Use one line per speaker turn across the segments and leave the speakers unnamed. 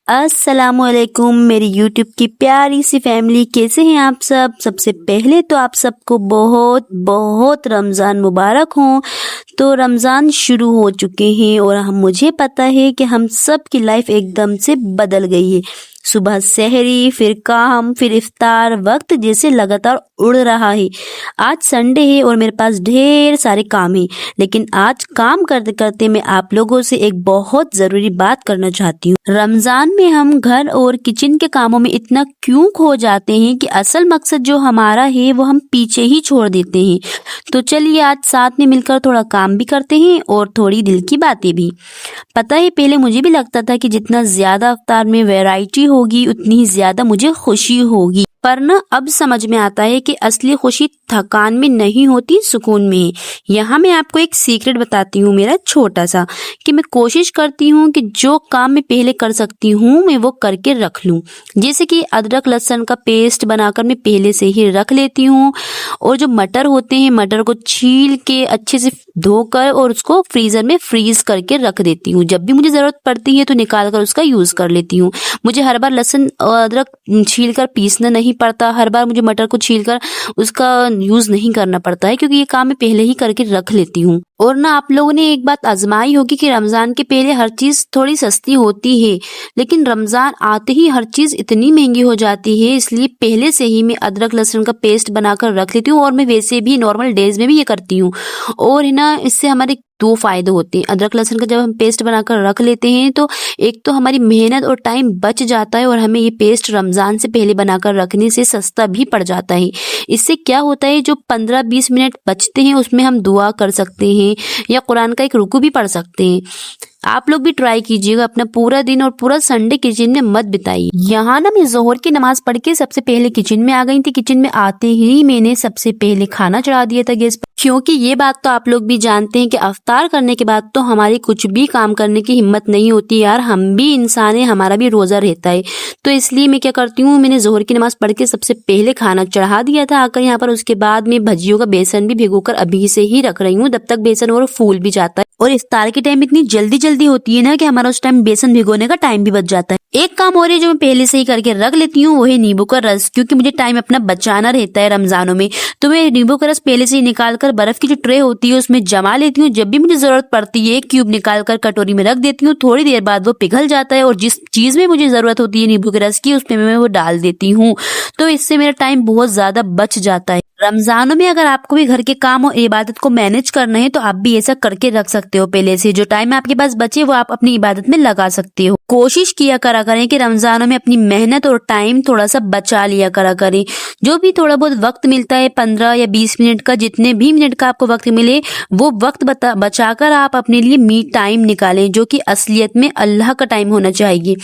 अस्सलामुअलैकुम मेरी यूट्यूब की प्यारी सी फैमिली, कैसे हैं आप सब। सबसे पहले तो आप सबको बहुत बहुत रमज़ान मुबारक हो। तो रमज़ान शुरू हो चुके हैं और मुझे पता है कि हम सब की लाइफ एकदम से बदल गई है। सुबह सहरी, फिर काम, फिर इफ्तार, वक्त जैसे लगातार उड़ रहा है। आज संडे है और मेरे पास ढेर सारे काम हैं, लेकिन आज काम करते करते मैं आप लोगों से एक बहुत ज़रूरी बात करना चाहती हूँ। रमज़ान में हम घर और किचन के कामों में इतना क्यों खो जाते हैं कि असल मकसद जो हमारा है वो हम पीछे ही छोड़ देते हैं। तो चलिए आज साथ में मिलकर थोड़ा काम भी करते हैं और थोड़ी दिल की बातें भी। पता है पहले मुझे भी लगता था कि जितना ज्यादा अवतार में वैरायटी होगी उतनी ही ज्यादा मुझे खुशी होगी, पर ना अब समझ में आता है कि असली खुशी थकान में नहीं होती, सुकून में है। यहाँ मैं आपको एक सीक्रेट बताती हूँ मेरा छोटा सा, कि मैं कोशिश करती हूँ कि जो काम मैं पहले कर सकती हूँ मैं वो करके रख लूँ। जैसे कि अदरक लहसुन का पेस्ट बनाकर मैं पहले से ही रख लेती हूँ, और जो मटर होते हैं मटर को छील के अच्छे से धोकर और उसको फ्रीजर में फ्रीज करके रख देती हूँ। जब भी मुझे जरूरत पड़ती है तो निकाल कर उसका यूज कर लेती हूँ। मुझे हर बार लहसुन और अदरक छील कर पीसना नहीं पड़ता, हर बार मुझे मटर को छील कर उसका यूज नहीं करना पड़ता है, क्योंकि ये काम मैं पहले ही करके रख लेती हूँ। और ना आप लोगों ने एक बात आजमाई होगी कि रमजान के पहले हर चीज थोड़ी सस्ती होती है, लेकिन रमजान आते ही हर चीज इतनी महंगी हो जाती है। इसलिए पहले से ही मैं अदरक लहसुन का पेस्ट बनाकर रख लेती हूँ, और मैं वैसे भी नॉर्मल डेज में भी ये करती हूँ। और है ना, इससे हमारे दो फायदे होते हैं। अदरक लहसुन का जब हम पेस्ट बनाकर रख लेते हैं तो एक तो हमारी मेहनत और टाइम बच जाता है, और हमें ये पेस्ट रमजान से पहले बनाकर रखने से सस्ता भी पड़ जाता है। इससे क्या होता है, जो 15-20 मिनट बचते हैं उसमें हम दुआ कर सकते हैं या कुरान का एक रुकू भी पढ़ सकते हैं। आप लोग भी ट्राई कीजिएगा, अपना पूरा दिन और पूरा संडे किचन में मत बिताइए। यहाँ ना मैं जोहर की नमाज पढ़ के सबसे पहले किचन में आ गई थी। किचन में आते ही मैंने सबसे पहले खाना चढ़ा दिया था गैस पर, क्योंकि ये बात तो आप लोग भी जानते हैं कि अफ्तार करने के बाद तो हमारी कुछ भी काम करने की हिम्मत नहीं होती यार। हम भी इंसान है, हमारा भी रोजा रहता है। तो इसलिए मैं क्या करती हूँ, मैंने जोहर की नमाज पढ़ के सबसे पहले खाना चढ़ा दिया था आकर यहाँ पर। उसके बाद मैं भजियों का बेसन भी भिगोकर अभी से ही रख रही हूँ, जब तक बेसन और फूल भी जाता है। और इफ्तार के टाइम इतनी जल्दी होती है ना कि हमारा उस टाइम बेसन भिगोने का टाइम भी बच जाता है। एक काम और है जो मैं पहले से ही करके रख लेती हूँ, वो है नींबू का रस, क्योंकि मुझे टाइम अपना बचाना रहता है रमजानों में। तो मैं नींबू का रस पहले से ही निकाल कर बर्फ की जो ट्रे होती है उसमें जमा लेती हूँ। जब भी मुझे जरूरत पड़ती है एक क्यूब निकाल कर कटोरी में रख देती हूँ, थोड़ी देर बाद वो पिघल जाता है, और जिस चीज में मुझे जरूरत होती है नींबू के रस की उसमें मैं वो डाल देती हूँ। तो इससे मेरा टाइम बहुत ज्यादा बच जाता है। रमजानों में अगर आपको भी घर के काम और इबादत को मैनेज करना है तो आप भी ऐसा करके रख सकते हो। पहले से जो टाइम आपके पास बचे वो आप अपनी इबादत में लगा सकते हो। कोशिश किया करा करें कि रमजानों में अपनी मेहनत और टाइम थोड़ा सा बचा लिया करा करें। जो भी थोड़ा बहुत वक्त मिलता है, 15 या 20 मिनट का, जितने भी मिनट का आपको वक्त मिले, वो वक्त बचाकर आप अपने लिए मी टाइम निकालें, जो कि असलियत में अल्लाह का टाइम होना चाहिए।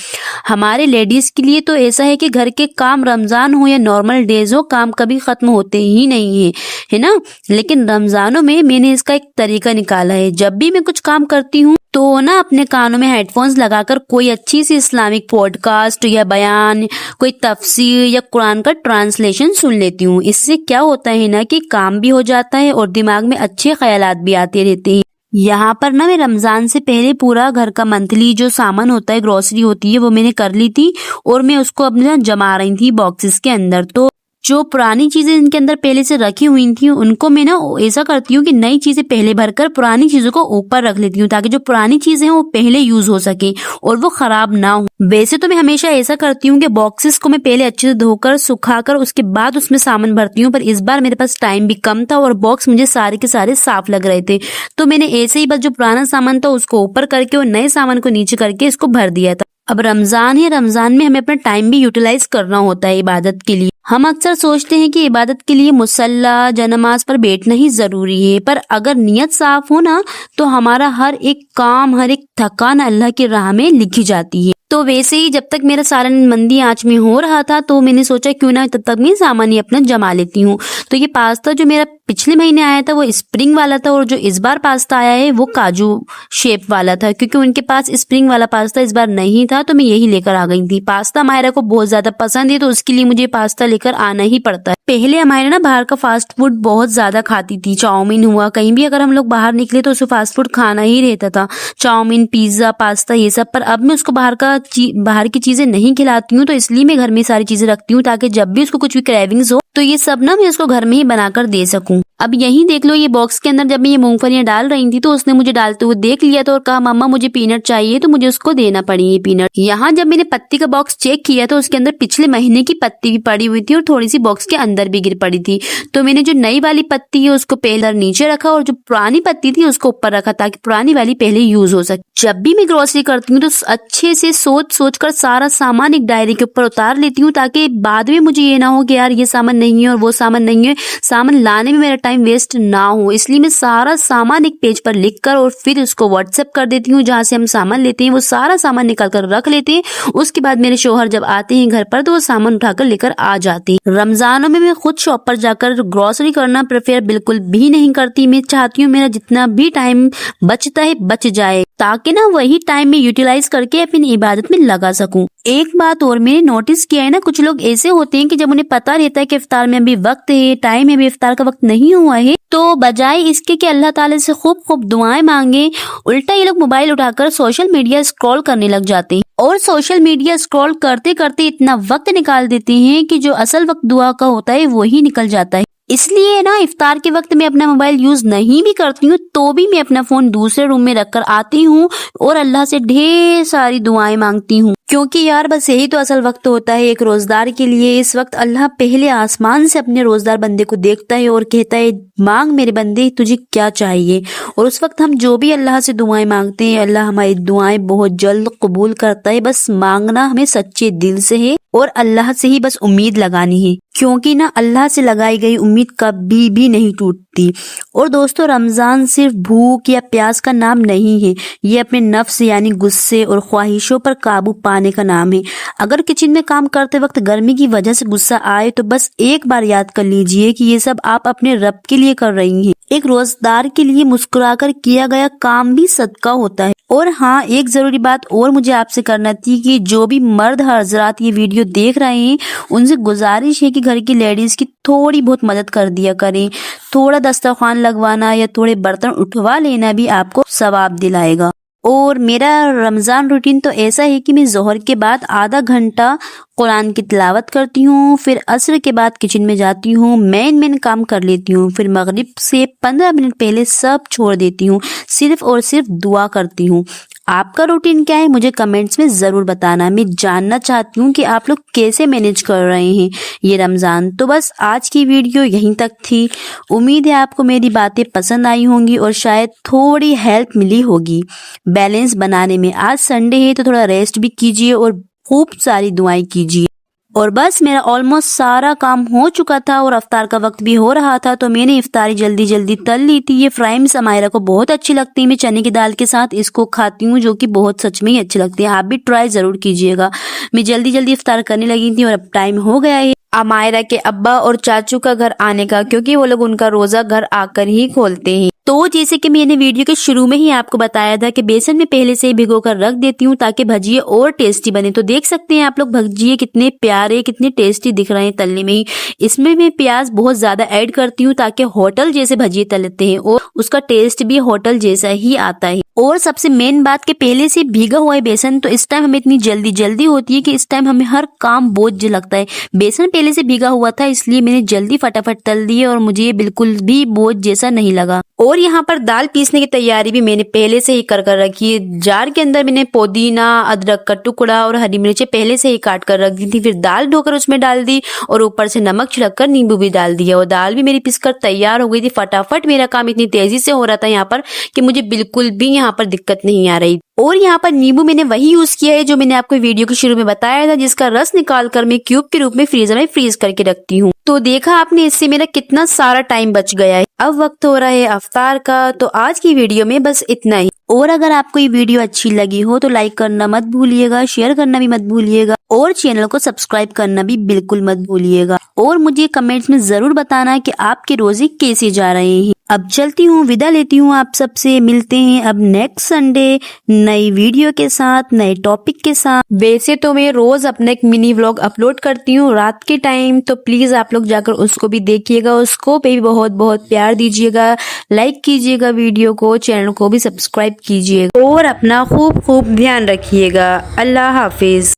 हमारे लेडीज के लिए तो ऐसा है कि घर के काम रमजान हो या नॉर्मल डेज हो, काम कभी खत्म होते ही नहीं है ना। लेकिन रमजानों में मैंने इसका एक तरीका निकाला है। जब भी मैं कुछ काम करती हूँ तो ना अपने कानों में हेडफोन्स लगाकर कोई अच्छी सी इस्लामिक पॉडकास्ट या बयान, कोई तफसीर या कुरान का ट्रांसलेशन सुन लेती हूँ। इससे क्या होता है ना कि काम भी हो जाता है और दिमाग में अच्छे ख्यालात भी आते रहते हैं। यहाँ पर ना मैं रमजान से पहले पूरा घर का मंथली जो सामान होता है, ग्रोसरी होती है, वो मैंने कर ली थी, और मैं उसको अपने जमा रही थी बॉक्सेस के अंदर। तो जो पुरानी चीजें इनके अंदर पहले से रखी हुई थी उनको मैं ना ऐसा करती हूँ कि नई चीजें पहले भरकर पुरानी चीजों को ऊपर रख लेती हूँ, ताकि जो पुरानी चीजें हैं वो पहले यूज हो सके और वो खराब ना हो। वैसे तो मैं हमेशा ऐसा करती हूँ कि बॉक्सेस को मैं पहले अच्छे से धोकर सुखाकर उसके बाद उसमें सामान भरती हूँ, पर इस बार मेरे पास टाइम भी कम था और बॉक्स मुझे सारे के सारे साफ लग रहे थे। तो मैंने ऐसे ही बस जो पुराना सामान था उसको ऊपर करके और नए सामान को नीचे करके इसको भर दिया था। अब रमजान है, रमजान में हमें अपना टाइम भी यूटिलाइज करना होता है इबादत के लिए। हम अक्सर सोचते हैं कि इबादत के लिए मुसल्ला या नमाज पर बैठना ही जरूरी है, पर अगर नियत साफ हो ना तो हमारा हर एक काम, हर एक थकान अल्लाह की राह में लिखी जाती है। तो वैसे ही जब तक मेरा सालन मंदी आंच में हो रहा था तो मैंने सोचा क्यों ना तब तक मैं सामान ही अपना जमा लेती हूँ। तो ये पास्ता जो मेरा पिछले महीने आया था वो स्प्रिंग वाला था, और जो इस बार पास्ता आया है वो काजू शेप वाला था, क्योंकि उनके पास स्प्रिंग वाला पास्ता इस बार नहीं था तो मैं यही लेकर आ गई थी। पास्ता मायरा को बहुत ज्यादा पसंद है तो उसके लिए मुझे पास्ता लेकर लेकर आना ही पड़ता है। पहले हमारे ना बाहर का फास्ट फूड बहुत ज्यादा खाती थी, चाउमीन हुआ, कहीं भी अगर हम लोग बाहर निकले तो उसे फास्ट फूड खाना ही रहता था, चाउमीन, पिज्जा, पास्ता, ये सब। पर अब मैं उसको बाहर की चीजें नहीं खिलाती हूँ, तो इसलिए मैं घर में सारी चीजें रखती हूँ ताकि जब भी उसको कुछ भी क्रेविंग्स हो तो ये सब ना मैं उसको घर में ही बनाकर दे सकूं। अब यही देख लो, ये बॉक्स के अंदर जब मैं ये मूंगफलियां डाल रही थी तो उसने मुझे डालते हुए देख लिया था और कहा मम्मा मुझे पीनट चाहिए, तो मुझे उसको देना पड़ी ये पीनट। यहाँ जब मैंने पत्ती का बॉक्स चेक किया तो उसके अंदर पिछले महीने की पत्ती भी पड़ी हुई थी और थोड़ी सी बॉक्स के अंदर भी गिर पड़ी थी। तो मैंने जो नई वाली पत्ती है उसको पहले नीचे रखा और जो पुरानी पत्ती थी उसको ऊपर रखा ताकि पुरानी वाली पहले यूज हो सके। जब भी मैं ग्रोसरी करती हूँ तो अच्छे से सोच कर सारा सामान एक डायरी के ऊपर उतार लेती हूँ ताकि बाद में मुझे ये ना हो कि यार ये सामान नहीं है और वो सामान नहीं है, सामान लाने में मेरा टाइम वेस्ट ना हो। इसलिए मैं सारा सामान एक पेज पर लिखकर और फिर उसको व्हाट्सएप कर देती हूँ। जहाँ से हम सामान लेते हैं वो सारा सामान निकाल कर रख लेते हैं। उसके बाद मेरे शौहर जब आते हैं घर पर तो वो सामान उठाकर लेकर आ जाते हैं। रमजानों में मैं खुद शॉप पर जाकर ग्रोसरी करना प्रेफर बिल्कुल भी नहीं करती। मैं चाहती हूँ मेरा जितना भी टाइम बचता है बच जाए ताकि ना वही टाइम में यूटिलाइज करके अपनी इबादत में लगा सकूं। एक बात और मैंने नोटिस किया है ना, कुछ लोग ऐसे होते हैं कि जब उन्हें पता रहता है कि इफ्तार में अभी वक्त है, टाइम है, अभी इफ्तार का वक्त नहीं हुआ है, तो बजाय इसके कि अल्लाह ताला से खूब दुआएं मांगे, उल्टा ये लोग मोबाइल उठाकर सोशल मीडिया स्क्रॉल करने लग जाते हैं और सोशल मीडिया स्क्रॉल करते करते इतना वक्त निकाल देते हैं कि जो असल वक्त दुआ का होता है वही निकल जाता है। इसलिए ना इफ्तार के वक्त मैं अपना मोबाइल यूज नहीं भी करती हूँ तो भी मैं अपना फोन दूसरे रूम में रखकर आती हूँ और अल्लाह से ढेर सारी दुआएं मांगती हूँ, क्योंकि यार बस यही तो असल वक्त होता है एक रोजदार के लिए। इस वक्त अल्लाह पहले आसमान से अपने रोजदार बंदे को देखता है और कहता है मांग मेरे बंदे तुझे क्या चाहिए। और उस वक्त हम जो भी अल्लाह से दुआएं मांगते हैं अल्लाह हमारी दुआएं बहुत जल्द कबूल करता है। बस मांगना हमें सच्चे दिल से है और अल्लाह से ही बस उम्मीद लगानी है, क्योंकि ना अल्लाह से लगाई गई उम्मीद कभी भी नहीं टूटती। और दोस्तों, रमजान सिर्फ भूख या प्यास का नाम नहीं है, ये अपने नफ्स यानी गुस्से और ख्वाहिशों पर काबू पाने का नाम है। अगर किचन में काम करते वक्त गर्मी की वजह से गुस्सा आए तो बस एक बार याद कर लीजिए कि ये सब आप अपने रब के लिए कर रही हैं। एक रोजदार के लिए मुस्कुराकर किया गया काम भी सदका होता है। और हाँ, एक जरूरी बात और मुझे आपसे करना थी कि जो भी मर्द हजरात ये वीडियो देख रहे हैं उनसे गुजारिश है कि घर की लेडीज की थोड़ी बहुत मदद कर दिया करें। थोड़ा दस्तरखान लगवाना या थोड़े बर्तन उठवा लेना भी आपको सवाब दिलाएगा। और मेरा रमजान रूटीन तो ऐसा है कि मैं जोहर के बाद आधा घंटा कुरान की तिलावत करती हूँ, फिर असर के बाद किचन में जाती हूँ, मेन काम कर लेती हूँ, फिर मगरिब से 15 मिनट पहले सब छोड़ देती हूँ, सिर्फ और सिर्फ दुआ करती हूँ। आपका रूटीन क्या है मुझे कमेंट्स में जरूर बताना। मैं जानना चाहती हूँ कि आप लोग कैसे मैनेज कर रहे हैं ये रमजान। तो बस आज की वीडियो यहीं तक थी। उम्मीद है आपको मेरी बातें पसंद आई होंगी और शायद थोड़ी हेल्प मिली होगी बैलेंस बनाने में। आज संडे है तो थोड़ा रेस्ट भी कीजिए और खूब सारी दुआएं कीजिए। और बस मेरा ऑलमोस्ट सारा काम हो चुका था और इफ्तार का वक्त भी हो रहा था, तो मैंने इफ्तारी जल्दी तल ली थी। ये फ्राइम समायरा को बहुत अच्छी लगती है, मैं चने की दाल के साथ इसको खाती हूँ जो कि बहुत सच में ही अच्छी लगती है। आप भी ट्राई जरूर कीजिएगा। मैं जल्दी इफ्तार करने लगी थी और अब टाइम हो गया है अमायरा के अब्बा और चाचू का घर आने का, क्योंकि वो लोग उनका रोजा घर आकर ही खोलते हैं। तो जैसे कि मैंने वीडियो के शुरू में ही आपको बताया था कि बेसन में पहले से ही भिगो कर रख देती हूँ ताकि भजिए और टेस्टी बने। तो देख सकते हैं आप लोग भजिए कितने प्यारे कितने टेस्टी दिख रहे हैं तलने में ही। इसमें मैं प्याज बहुत ज्यादा ऐड करती हूँ ताकि होटल जैसे भजिए तलते हैं और उसका टेस्ट भी होटल जैसा ही आता है। और सबसे मेन बात कि पहले से भीगा हुआ है बेसन, तो इस टाइम हमें इतनी जल्दी होती है कि इस टाइम हमें हर काम बोझ लगता है। बेसन पहले से भीगा हुआ था इसलिए मैंने जल्दी फटाफट तल दिए और मुझे ये बिल्कुल भी बोझ जैसा नहीं लगा। और यहाँ पर दाल पीसने की तैयारी भी मैंने पहले से ही कर रखी है। जार के अंदर मैंने पुदीना, अदरक का टुकड़ा और हरी मिर्चें पहले से ही काट कर रख दी थी। फिर दाल धोकर उसमें डाल दी और ऊपर से नमक छिड़क कर नींबू भी डाल दिया और दाल भी मेरी पिसकर तैयार हो गई थी। फटाफट मेरा काम इतनी तेजी से हो रहा था यहाँ पर कि मुझे बिल्कुल भी यहाँ पर दिक्कत नहीं आ रही। और यहाँ पर नींबू मैंने वही यूज किया है जो मैंने आपको वीडियो के शुरू में बताया था, जिसका रस निकाल कर मैं क्यूब के रूप में फ्रीजर में फ्रीज करके रखती हूँ। तो देखा आपने, इससे मेरा कितना सारा टाइम बच गया है। अब वक्त हो रहा है अफ्तार का, तो आज की वीडियो में बस इतना ही। और अगर आपको ये वीडियो अच्छी लगी हो तो लाइक करना मत भूलिएगा, शेयर करना भी मत भूलिएगा और चैनल को सब्सक्राइब करना भी बिल्कुल मत भूलिएगा। और मुझे कमेंट्स में जरूर बताना कि आपके रोजे कैसे जा रहे हैं। अब चलती हूँ, विदा लेती हूँ आप सबसे। मिलते हैं अब नेक्स्ट संडे नई वीडियो के साथ, नए टॉपिक के साथ। वैसे तो मैं रोज अपना एक मिनी व्लॉग अपलोड करती हूँ रात के टाइम, तो प्लीज आप लोग जाकर उसको भी देखिएगा, उसको पे भी बहुत बहुत प्यार दीजिएगा, लाइक कीजिएगा वीडियो को, चैनल को भी सब्सक्राइब कीजिएगा और अपना खूब खूब ध्यान रखिएगा। अल्लाह हाफिज।